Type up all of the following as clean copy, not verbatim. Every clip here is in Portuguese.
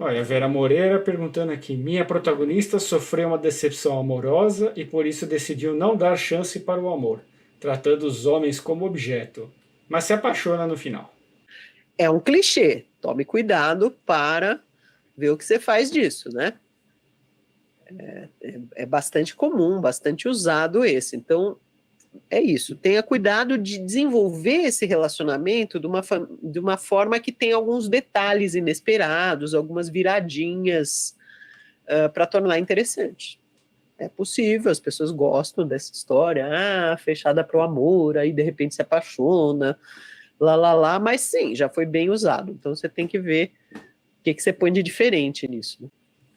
Olha, a Vera Moreira perguntando aqui: minha protagonista sofreu uma decepção amorosa e por isso decidiu não dar chance para o amor, tratando os homens como objeto, mas se apaixona no final. É um clichê. Tome cuidado para ver o que você faz disso, né? É bastante comum, bastante usado esse. Então, é isso. Tenha cuidado de desenvolver esse relacionamento de uma forma que tenha alguns detalhes inesperados, algumas viradinhas para tornar interessante. É possível, as pessoas gostam dessa história, fechada para o amor, aí de repente se apaixona, lá, mas sim, já foi bem usado. Então você tem que ver o que você põe de diferente nisso. Né?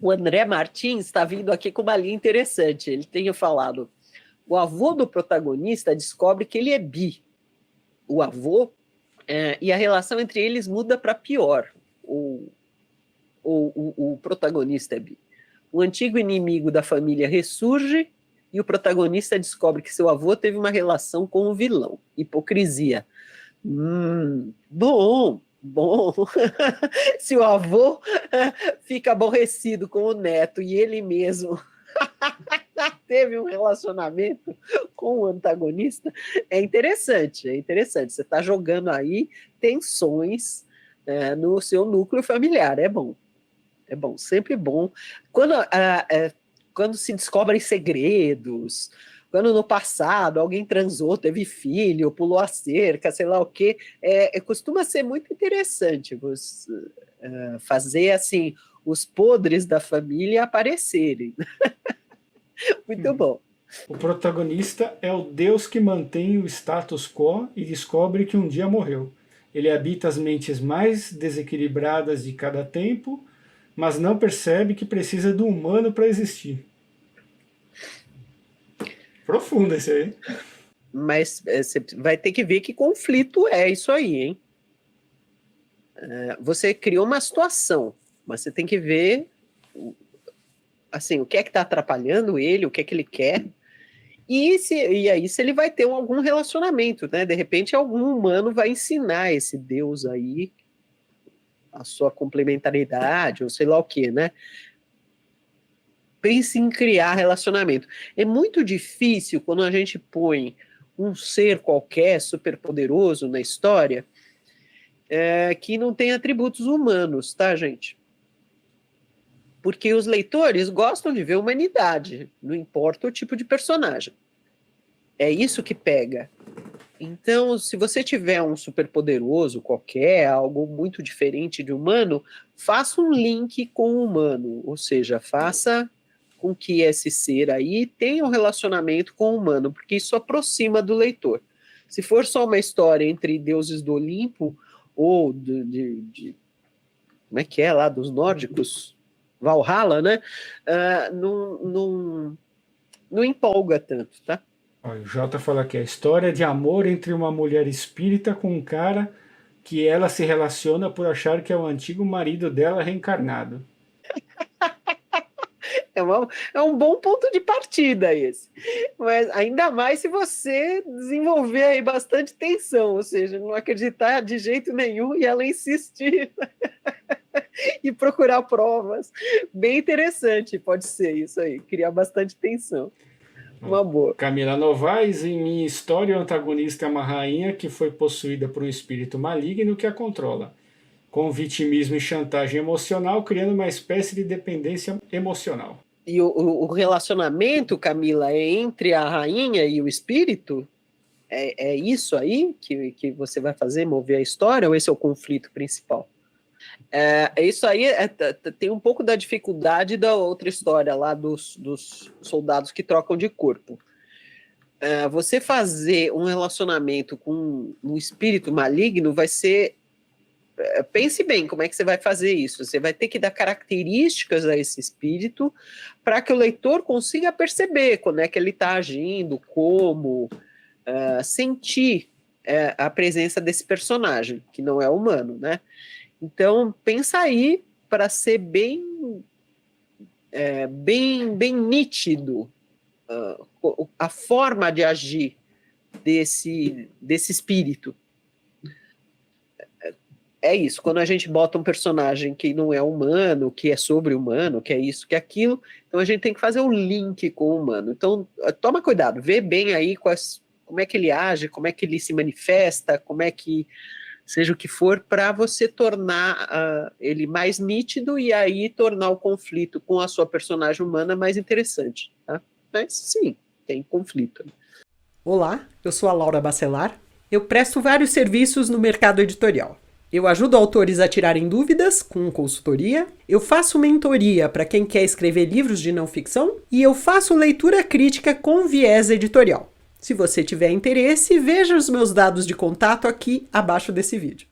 O André Martins está vindo aqui com uma linha interessante. Ele tem falado: o avô do protagonista descobre que ele é bi. O avô, e a relação entre eles muda para pior. O protagonista é bi. O antigo inimigo da família ressurge e o protagonista descobre que seu avô teve uma relação com o vilão. Hipocrisia. Bom. Se o avô fica aborrecido com o neto e ele mesmo teve um relacionamento com o antagonista, é interessante, é interessante. Você está jogando aí tensões no seu núcleo familiar, é bom, sempre bom. Quando, quando se descobrem segredos, quando no passado alguém transou, teve filho, pulou a cerca, sei lá o quê, costuma ser muito interessante você, fazer assim os podres da família aparecerem. Muito bom. O protagonista é o deus que mantém o status quo e descobre que um dia morreu. Ele habita as mentes mais desequilibradas de cada tempo, mas não percebe que precisa do humano para existir. Profundo esse aí. Mas você vai ter que ver que conflito é isso aí, hein? Você criou uma situação, mas você tem que ver assim, o que é que está atrapalhando ele, o que é que ele quer, e aí se ele vai ter algum relacionamento, né? De repente algum humano vai ensinar esse Deus aí a sua complementaridade, ou sei lá o que, né? Pense em criar relacionamento. É muito difícil quando a gente põe um ser qualquer super poderoso na história que não tem atributos humanos, tá, gente? Porque os leitores gostam de ver humanidade, não importa o tipo de personagem. É isso que pega. Então, se você tiver um superpoderoso qualquer, algo muito diferente de humano, faça um link com o humano, ou seja, faça com que esse ser aí tenha um relacionamento com o humano, porque isso aproxima do leitor. Se for só uma história entre deuses do Olimpo ou como é que é lá, dos nórdicos, Valhalla, né? Não empolga tanto, tá? Olha, o Jota fala aqui: a história de amor entre uma mulher espírita com um cara que ela se relaciona por achar que é o antigo marido dela reencarnado. É um bom ponto de partida esse. Mas ainda mais se você desenvolver aí bastante tensão, ou seja, não acreditar de jeito nenhum e ela insistir e procurar provas. Bem interessante pode ser isso aí, criar bastante tensão. Uma boa. Camila Novaes: em minha história, o antagonista é uma rainha que foi possuída por um espírito maligno que a controla, com vitimismo e chantagem emocional, criando uma espécie de dependência emocional. E o relacionamento, Camila, é entre a rainha e o espírito? É isso aí que você vai fazer, mover a história, ou esse é o conflito principal? Isso aí tem um pouco da dificuldade da outra história lá dos soldados que trocam de corpo. Você fazer um relacionamento com um espírito maligno vai ser. Pense bem como é que você vai fazer isso. Você vai ter que dar características a esse espírito para que o leitor consiga perceber quando é que ele está agindo, como, sentir a presença desse personagem, que não é humano, né? Então, pensa aí para ser bem nítido a forma de agir desse espírito. é isso, quando a gente bota um personagem que não é humano, que é sobre-humano, que é isso, que é aquilo, então a gente tem que fazer um link com o humano. Então, toma cuidado, vê bem aí como é que ele age, como é que ele se manifesta, como é que, seja o que for, para você tornar ele mais nítido e aí tornar o conflito com a sua personagem humana mais interessante, tá? Mas, sim, tem conflito. Olá, eu sou a Laura Bacelar. Eu presto vários serviços no mercado editorial. Eu ajudo autores a tirarem dúvidas com consultoria, eu faço mentoria para quem quer escrever livros de não ficção e eu faço leitura crítica com viés editorial. Se você tiver interesse, veja os meus dados de contato aqui abaixo desse vídeo.